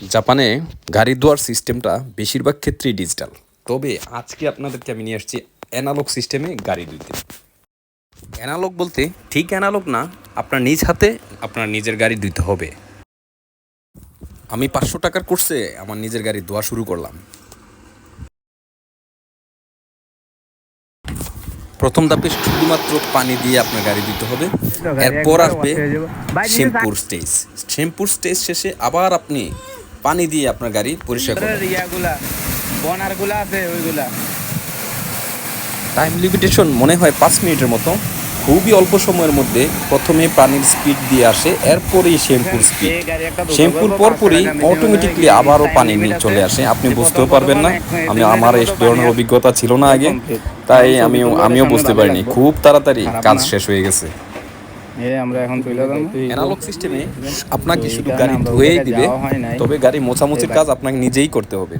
জাপানে গাড়ি ধোয়ার সিস্টেমটা বেশিরভাগ ক্ষেত্রেই ডিজিটাল। তবে আজকে আপনাদেরকে আমি নিয়ে আসছি অ্যানালগ সিস্টেমে গাড়ি ধুইতে। অ্যানালগ বলতে ঠিক অ্যানালগ না, আপনার নিজ হাতে আপনার নিজের গাড়ি ধুইতে হবে। আমি 500 টাকার কোর্সে আমার নিজের গাড়ি ধোয়া শুরু করলাম। প্রথম ধাপে শুধুমাত্র পানি দিয়ে আপনার গাড়ি দিতে হবে। এরপর আসবে শ্যাম্পুর স্টেজ। শ্যাম্পুর স্টেজ শেষে আবার আপনি পানি দিয়ে আপনার গাড়ি পরিষ্কার করবেন। টাইম লিমিটেশন মনে হয় 5 মিনিটের মতো। খুবই অল্প সময়ের মধ্যে প্রথমে পানির স্পিড দিয়ে আসে, এরপরেই শ্যাম্পুর স্পিড। শ্যাম্পুর পরপরই অটোমেটিকলি আবারও পানি চলে আসে, আপনি বুঝতেও পারবেন না। আমার এই ধরনের অভিজ্ঞতা ছিল না আগে, তাই আমিও বুঝতে পারিনি। খুব তাড়াতাড়ি কাজ শেষ হয়ে গেছে। আমরা এখন চলে যাব। অ্যানালগ সিস্টেমে আপনাকে শুধু গাড়ি ধুয়েই দিবে, তবে গাড়ি মোছামুছির কাজ আপনাকে নিজেই করতে হবে।